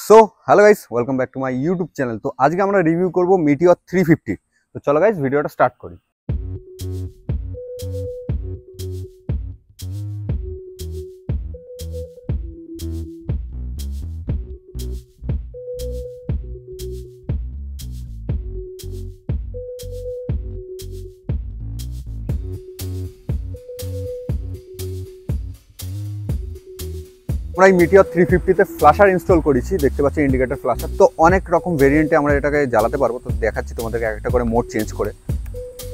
So hello guys, welcome back to my YouTube channel. তো আজকে আমরা রিভিউ করব মিটিওর 350। তো চলো গাইস, ভিডিওটা স্টার্ট করি। আমরা এই মিটিওর 350-তে ফ্ল্যাশার ইনস্টল করেছি, দেখতে পাচ্ছি ইন্ডিকেটর ফ্ল্যাশার। তো অনেক রকম ভেরিয়েন্টে আমরা এটাকে জ্বালাতে পারবো। তো দেখাচ্ছি তোমাদেরকে একটা করে মোড চেঞ্জ করে।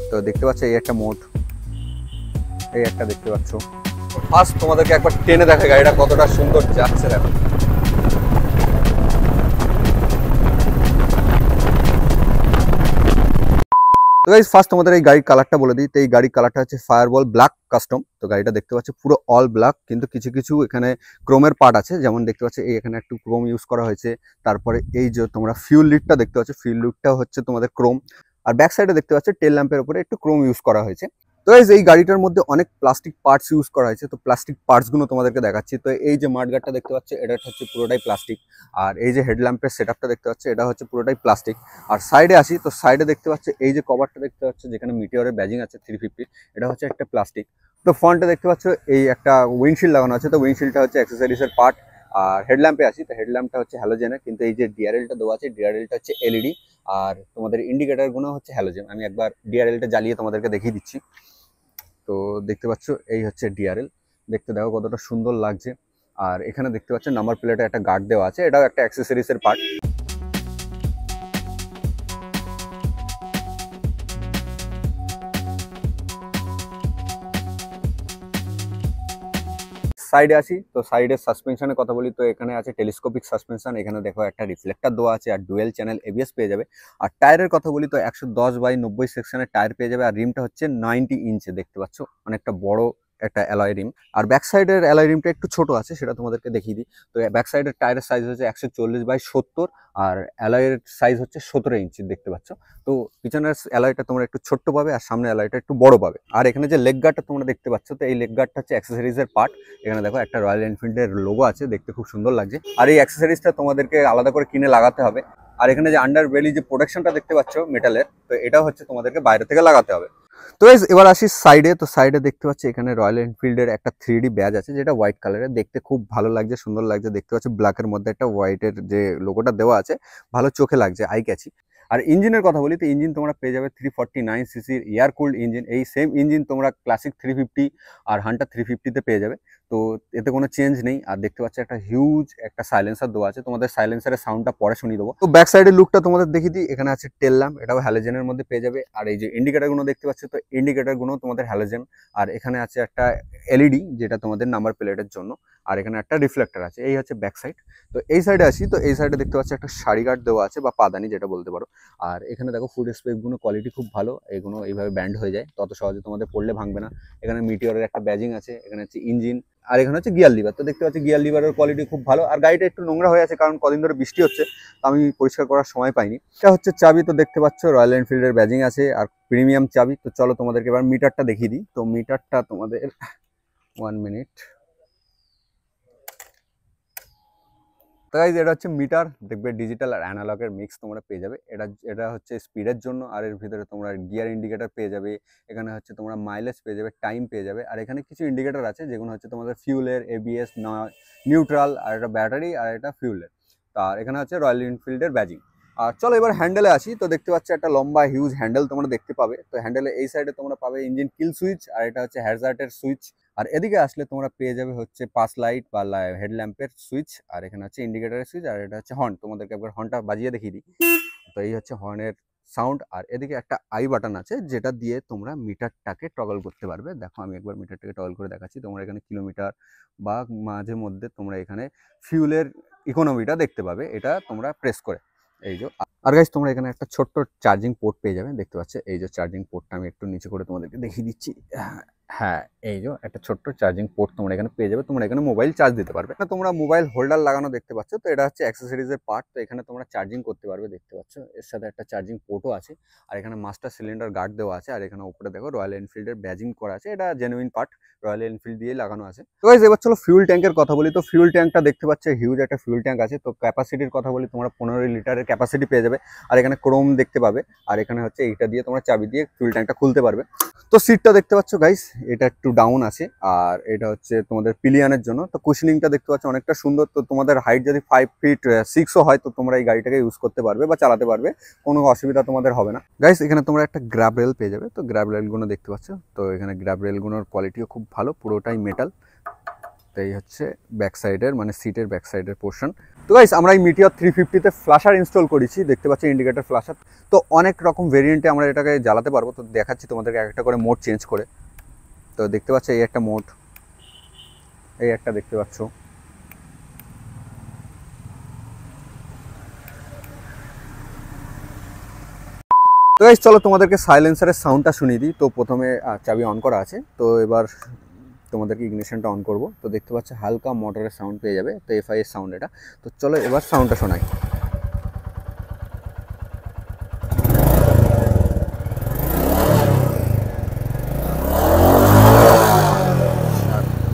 তো দেখতে পাচ্ছ এই একটা মোড, এই একটা দেখতে পাচ্ছ। ফার্স্ট তোমাদেরকে একবার টেনে দেখা গাড়িটা কতটা সুন্দর যাচ্ছে দেখো। তো গাইস, ফার্স্ট তোমাদের এই গাড়ির কালারটা বলে দিই। তো এই গাড়ির কালারটা হচ্ছে ফায়ারবল ব্ল্যাক কাস্টম। তো গাড়িটা দেখতে পাচ্ছ পুরো অল ব্ল্যাক, কিন্তু কিছু কিছু এখানে ক্রোমের পার্ট আছে, যেমন দেখতে পাচ্ছ এই এখানে একটু ক্রোম ইউজ করা হয়েছে। তারপরে এই যে তোমরা ফিউল লিডটা দেখতে পাচ্ছ, ফিউল লিডটা হচ্ছে তোমাদের ক্রোম। আর ব্যাক সাইডে দেখতে পাচ্ছ টেল ল্যাম্পের উপরে একটু ক্রোম ইউজ করা হয়েছে। তো এই গাড়িটার মধ্যে অনেক প্লাস্টিক পার্টস ইউজ করা হয়েছে। তো প্লাস্টিক পার্টসগুলো তোমাদেরকে দেখাচ্ছি। তো এই যে মাঠগাটটা দেখতে পাচ্ছ, এটা হচ্ছে পুরোটাই প্লাস্টিক। আর এই যে হেডল্যাম্পের সেটআপটা দেখতে পাচ্ছ, এটা হচ্ছে পুরোটাই প্লাস্টিক। আর সাইডে আসি, তো সাইডে দেখতে পাচ্ছ এই যে কভারটা দেখতে পাচ্ছ, যেখানে মিটিওরের ব্যাজিং আছে 350, এটা হচ্ছে একটা প্লাস্টিক। তো ফ্রন্টে দেখতে পাচ্ছ এই একটা উইন্ডশিল্ড লাগানো আছে। তো উইন্ডশিল্ডটা হচ্ছে অ্যাক্সেসরিজের পার্ট। আর হেডল্যাম্পে আসি, তো হেডল্যাম্পটা হচ্ছে হ্যালোজেনের, কিন্তু এই যে ডিআরএলটা দেওয়া আছে, ডিআরএলটা হচ্ছে এলইডি। আর তোমাদের ইন্ডিকেটারগুলো হচ্ছে হ্যালোজেন। আমি একবার ডিআরএলটা জ্বালিয়ে তোমাদেরকে দেখিয়ে দিচ্ছি। তো দেখতে পাচ্ছ এই হচ্ছে ডিআরএল, দেখতে দেখো কতটা সুন্দর লাগছে। আর এখানে দেখতে পাচ্ছ নাম্বার প্লেটে একটা গার্ড দেওয়া আছে, এটাও একটা অ্যাক্সেসরিজের পার্ট। সাইডে আসি, তো সাইডের সাসপেনশনের কথা বলি। তো এখানে আছে টেলিস্কোপিক সাসপেনশন, এখানে দেখো একটা রিফ্লেক্টর দেওয়া আছে, আর ডুয়েল চ্যানেল এবিএস পেয়ে যাবে। আর টায়ারের কথা বলি, তো 110/90 সেকশনের টায়ার পেয়ে যাবে। আর রিমটা হচ্ছে 90 ইঞ্চে, দেখতে পাচ্ছ অনেকটা বড় একটা অ্যালয় রিম। আর ব্যাক সাইডের অ্যালয় রিমটা একটু ছোট আছে, সেটা তোমাদেরকে দেখিয়ে দিই। তো ব্যাক সাইডের টায়ারের সাইজ হচ্ছে 140/70, আর অ্যালয়ের সাইজ হচ্ছে 17 ইঞ্চি, দেখতে পাচ্ছ। তো পিছনের অ্যালয়টা তোমরা একটু ছোট্ট পাবে, আর সামনের অ্যালয়টা একটু বড় পাবে। আর এখানে যে লেগ গার্ডটা তোমরা দেখতে পাচ্ছ, তো এই লেগ গার্ডটা হচ্ছে অ্যাক্সেসরিজের পার্ট। এখানে দেখো একটা রয়্যাল এনফিল্ডের লোগো আছে, দেখতে খুব সুন্দর লাগছে। আর এই অ্যাক্সেসরিজটা তোমাদেরকে আলাদা করে কিনে লাগাতে হবে। আর এখানে যে আন্ডার বেলি যে প্রোটেকশনটা দেখতে পাচ্ছ মেটালের, তো এটা হচ্ছে তোমাদেরকে বাইরে থেকে লাগাতে হবে। তো এবার আসি সাইডে। তো সাইডে দেখতে পাচ্ছি এখানে রয়্যাল এনফিল্ডের একটা 3D ব্যাজ আছে, যেটা হোয়াইট কালারের, দেখতে খুব ভালো লাগছে, সুন্দর লাগছে। দেখতে পাচ্ছি ব্ল্যাকের মধ্যে একটা হোয়াইটের যে লোগোটা দেওয়া আছে, ভালো চোখে লাগছে, আই ক্যাচি। আর ইঞ্জিনের কথা বলি, তো ইঞ্জিন তোমরা পেয়ে যাবে 349cc এয়ার কুল্ড ইঞ্জিন। এই সেম ইঞ্জিন তোমরা ক্লাসিক 350 আর হান্টার 350-তে পেয়ে যাবে। তো এতে কোনো চেঞ্জ নেই। আর দেখতে পাচ্ছি একটা হিউজ একটা সাইলেন্সার দেওয়া আছে, তোমাদের সাইলেন্সারের সাউন্ডটা পরে শুনিয়ে দেবো। তো ব্যাক সাইডের লুকটা তোমাদের দেখিয়ে দিই। এখানে আছে টেল ল্যাম্প, এটাও হ্যালোজেনের মধ্যে পেয়ে যাবে। আর এই যে ইন্ডিকেটারগুলো দেখতে পাচ্ছ, তো ইন্ডিকেটারগুলো তোমাদের হ্যালোজেন। আর এখানে আছে একটা এলইডি, যেটা তোমাদের নাম্বার প্লেটের জন্য। আর এখানে একটা রিফ্লেক্টর আছে। এই হচ্ছে ব্যাক সাইড। তো এই সাইডে আসি, তো এই সাইডে দেখতে পাচ্ছি একটা সারি গার্ড দেওয়া আছে, বা পাদানি যেটা বলতে পারো। আর এখানে দেখো ফুড স্পেকগুলো কোয়ালিটি খুব ভালো, এগুলো এইভাবে ব্যান্ড হয়ে যায়, তত সহজে তোমাদের পড়লে ভাঙবে না। এখানে মিটিওরের একটা ব্যাজিং আছে, এখানে হচ্ছে ইঞ্জিন। আর এখানে হচ্ছে গিয়ার লিভার। তো দেখতে পাচ্ছি গিয়ার লিভারের কোয়ালিটি খুব ভালো। আর গাড়িটা একটু নোংরা হয়ে আছে, কারণ কদিন ধরে বৃষ্টি হচ্ছে, তো আমি পরিষ্কার করার সময় পাইনি। এটা হচ্ছে চাবি। তো দেখতে পাচ্ছ রয়্যাল এনফিল্ডের ব্যাজিং আছে, আর প্রিমিয়াম চাবি। তো চলো তোমাদেরকে এবার মিটারটা দেখিয়ে দিই। তো মিটারটা তোমাদের 1 মিনিট। তো গাইজ, এটা হচ্ছে মিটার, দেখবে ডিজিটাল আর অ্যানালগের মিক্স তোমরা পেয়ে যাবে। এটা হচ্ছে স্পিডের জন্য। আর এর ভিতরে তোমরা গিয়ার ইন্ডিকেটর পেয়ে যাবে। এখানে হচ্ছে তোমরা মাইলেজ পেয়ে যাবে, টাইম পেয়ে যাবে। আর এখানে কিছু ইন্ডিকেটর আছে, যেগুলো হচ্ছে তোমাদের ফিউলের, এবিএস, নিউট্রাল, আর এটা ব্যাটারি, আর এটা ফিউলের। আর এখানে হচ্ছে রয়্যাল এনফিল্ডের ব্যাজিং। আর চলো এবার হ্যান্ডেলে আসি। তো দেখতে পাচ্ছ একটা লম্বা হিউজ হ্যান্ডেল তোমরা দেখতে পাবে। তো হ্যান্ডেলে এই সাইডে তোমরা পাবে ইঞ্জিন কিল সুইচ, আর এটা হচ্ছে হ্যাজার্ডের সুইচ। আর এদিকে আসলে তোমরা পেয়ে যাবে হচ্ছে পাস লাইট বা হেডল্যাম্পের সুইচ। আর এখানে হচ্ছে ইন্ডিকেটরের সুইচ, আর এটা হচ্ছে হর্ন। তোমাদেরকে একবার হর্নটা বাজিয়ে দেখিয়ে দিই। তো এই হচ্ছে হর্নের সাউন্ড। আর এদিকে একটা আই বাটন আছে, যেটা দিয়ে তোমরা মিটারটাকে টগল করতে পারবে। দেখো আমি একবার মিটারটাকে টগল করে দেখাচ্ছি। তোমরা এখানে কিলোমিটার বা মাঝে মধ্যে তোমরা এখানে ফিউলের ইকোনমিটা দেখতে পাবে, এটা তোমরা প্রেস করে। এই যে, আর গাইস তোমরা এখানে একটা ছোট্ট চার্জিং পোর্ট পেয়ে যাবে, দেখতে পাচ্ছ। এই যে চার্জিং পোর্টটা আমি একটু নিচে করে তোমাদেরকে দেখিয়ে দিচ্ছি। হ্যাঁ, এই যে একটা ছোট্ট চার্জিং পোর্ট তোমরা এখানে পেয়ে যাবে। তোমরা এখানে মোবাইল চার্জ দিতে পারবে। তোমরা মোবাইল হোল্ডার লাগানো দেখতে পাচ্ছ। তো এটা হচ্ছে অ্যাক্সেসরিজ এর পার্ট। তো এখানে তোমরা চার্জিং করতে পারবে দেখতে পাচ্ছ। এর সাথে একটা চার্জিং পোর্টও আছে। আর এখানে মাস্টার সিলিন্ডার গার্ড দেওয়া আছে। আর এখানে উপরে দেখো রয়্যাল এনফিল্ড এর ব্যাজিং করা আছে। এটা জেনুইন পার্ট, রয়্যাল এনফিল্ড দিয়ে লাগানো আছে। তো গাইস এবার চলো ফিউল ট্যাঙ্কের কথা বলি। তো ফিউল ট্যাঙ্কটা দেখতে পাচ্ছ, হিউজ একটা ফিউল ট্যাঙ্ক আছে। তো ক্যাপাসিটির কথা বলি, তোমরা 15 লিটারের ক্যাপাসিটি পেয়ে যাবে। আর এখানে ক্রোম দেখতে পাবে। আর এখানে হচ্ছে এইটা দিয়ে তোমরা চাবি দিয়ে ফিউল ট্যাঙ্কটা খুলতে পারবে। তো সিটটা দেখতে পাচ্ছ গাইস, এটা একটু ডাউন আছে। আর এটা হচ্ছে তোমাদের পিলিয়নের জন্য। তো কুশনিংটা দেখতে পাচ্ছ অনেকটা সুন্দর। তো তোমাদের হাইট যদি 5'6" হয়, তো তোমরা এই গাড়িটাকে ইউজ করতে পারবে বা চালাতে পারবে, কোনো অসুবিধা তোমাদের হবে না। গাইস এখানে তোমরা একটা গ্র্যাব রেল পেয়ে যাবে। তো গ্র্যাব রেলগুলো দেখতে পাচ্ছ। তো এখানে গ্র্যাব রেলগুলোর কোয়ালিটিও খুব ভালো, পুরোটাই মেটাল। তো এই হচ্ছে ব্যাক সাইডের, মানে সিটের ব্যাক সাইডের পোর্শন। তো গাইস আমরা এই মিটিওর 350-তে ফ্ল্যাশার ইনস্টল করেছি, দেখতে পাচ্ছি ইন্ডিকেটর ফ্ল্যাশার। তো অনেক রকম ভেরিয়েন্টে আমরা এটাকে জ্বালাতে পারবো। তো দেখাচ্ছি তোমাদেরকে একটা করে মোড চেঞ্জ করে। তো দেখতে পাচ্ছ এই একটা মোড, এই একটা দেখতে পাচ্ছ। তো গাইস চলো তোমাদেরকে সাইলেন্সারের সাউন্ডটা শুনিয়ে দিই। তো প্রথমে চাবি অন করা আছে। তো এবার তোমাদেরকে ইগনিশনটা অন করব। তো দেখতে পাচ্ছ হালকা মোটরের সাউন্ড পেয়ে যাবে। তো এফআই এর সাউন্ড এটা। তো চলো এবার সাউন্ডটা শোনাই।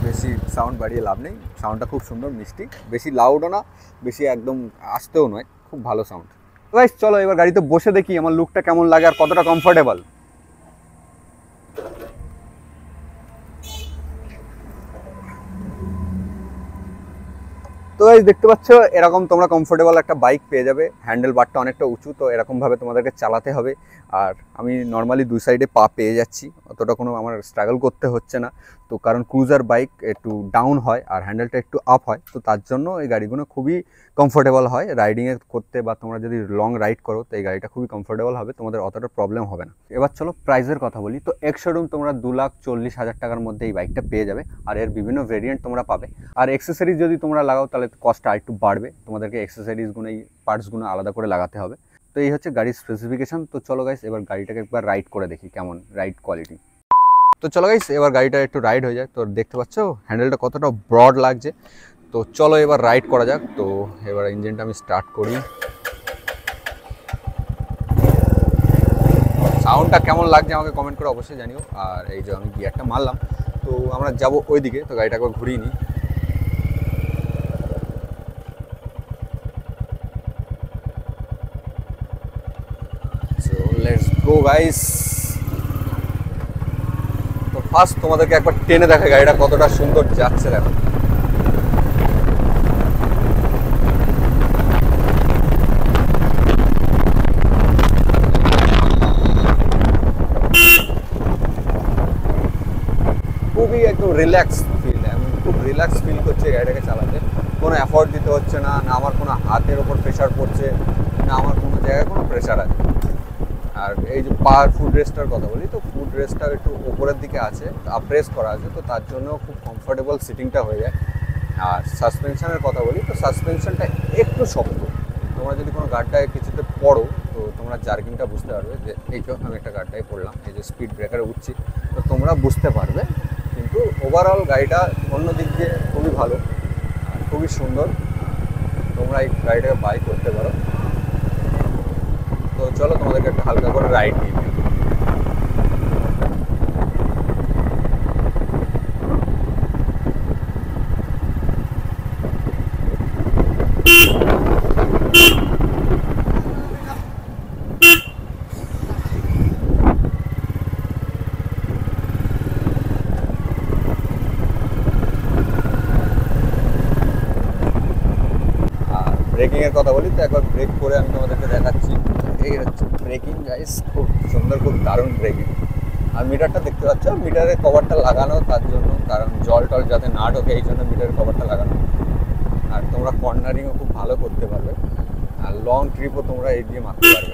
বেশি সাউন্ড বাড়িয়ে লাভ নেই, সাউন্ডটা খুব সুন্দর মিষ্টি, বেশি লাউডও না, বেশি একদম আস্তেও নয়, খুব ভালো সাউন্ড। তো গাইস চলো এবার গাড়িতে বসে দেখি আমার লুকটা কেমন লাগে আর কতটা কমফোর্টেবল। তো গাইস দেখতে পাচ্ছ এরকম তোমরা কমফোর্টেবল একটা বাইক পেয়ে যাবে। হ্যান্ডেল বারটা অনেকটা উঁচু, তো এরকমভাবে তোমাদেরকে চালাতে হবে। আর আমি নর্মালি দুই সাইডে পা পেয়ে যাচ্ছি, অতটা কোনো আমার স্ট্রাগল করতে হচ্ছে না। তো কারণ ক্রুজার বাইক একটু ডাউন হয় আর হ্যান্ডেলটা একটু আপ হয়, তো তার জন্য এই গাড়িগুলো খুবই কমফোর্টেবল হয় রাইডিংয়ে করতে, বা তোমরা যদি লং রাইড করো তো এই গাড়িটা খুবই কমফোর্টেবল হবে, তোমাদের অতটা প্রবলেম হবে না। এবার চলো প্রাইসের কথা বলি। তো এক্স শোরুম তোমরা 2,40,000 টাকার মধ্যে এই বাইকটা পেয়ে যাবে। আর এর বিভিন্ন ভেরিয়েন্ট তোমরা পাবে। আর অ্যাক্সেসরিজ যদি তোমরা লাগাও তাহলে কস্টটা একটু বাড়বে, তোমাদেরকে অ্যাক্সেসরিজগুলো, এই পার্টসগুলো আলাদা করে লাগাতে হবে। তো এই হচ্ছে গাড়ির স্পেসিফিকেশন। তো চলো গাইস এবার গাড়িটাকে একবার রাইড করে দেখি কেমন রাইড কোয়ালিটি। তো চলো গাইস এবার গাড়িটা একটু রাইড হয়ে যায়। তো দেখতে পাচ্ছ হ্যান্ডেলটা কতটা ব্রড লাগছে। তো চলো এবার রাইড করা যাক। তো এবার ইঞ্জিনটা আমি স্টার্ট করি। সাউন্ডটা কেমন লাগছে আমাকে কমেন্ট করে অবশ্যই জানিও। আর এই যে আমি গিয়ারটা মারলাম, তো আমরা যাব ওই দিকে। তো গাড়িটা একবার ঘুরিয়ে নিই। So let's go guys. তো ফার্স্ট তোমাদেরকে একবার টেনে দেখা গাড়িটা কতটা সুন্দর যাচ্ছে দেখো। খুবই একদম রিল্যাক্স ফিল, আমি খুব রিল্যাক্স ফিল করছি গাড়িটাকে চালাতে। কোনো এফোর্ট দিতে হচ্ছে না, না আমার কোনো হাতের ওপর প্রেশার পড়ছে, না আমার কোনো জায়গায় কোনো প্রেশার আছে। আর এই যে ফুড রেস্টটার কথা বলি, তো ফুড রেস্টটা একটু উপরের দিকে আছে, প্রেস করা আছে, তো তার জন্য খুব কমফোর্টেবল সিটিংটা হয়ে যায়। আর সাসপেনশনের কথা বলি, তো সাসপেনশনটা একটু শক্ত। তোমরা যদি কোনো গাড়িটায় কিছুতে পড়ো তো তোমরা জার্কিংটা বুঝতে পারবে। যে এই তো আমি একটা গাড়িটায় পড়লাম, এই যে স্পিড ব্রেকারে উঠছি, তো তোমরা বুঝতে পারবে। কিন্তু ওভারঅল গাড়িটা অন্য দিক দিয়ে খুবই ভালো আর খুবই সুন্দর, তোমরা এই গাড়িটাকে বাই করতে পারো। তো চলো তোমাদেরকে একটা হালকা করে রাইড নিই। ব্রেকিংয়ের কথা বলি, তো একবার ব্রেক করে আমি তোমাদেরকে দেখাচ্ছি। এই হচ্ছে ব্রেকিং গাইস, খুব সুন্দর, খুব দারুণ ব্রেকিং। আর মিটারটা দেখতে পাচ্ছ, মিটারের কভারটা লাগানো তার জন্য, কারণ জল টল যাতে না ঢোকে এই জন্য মিটারের কভারটা লাগানো। আর তোমরা কর্নারিংও খুব ভালো করতে পারবে, আর লং ট্রিপও তোমরা এই দিয়ে মারতে পারবে।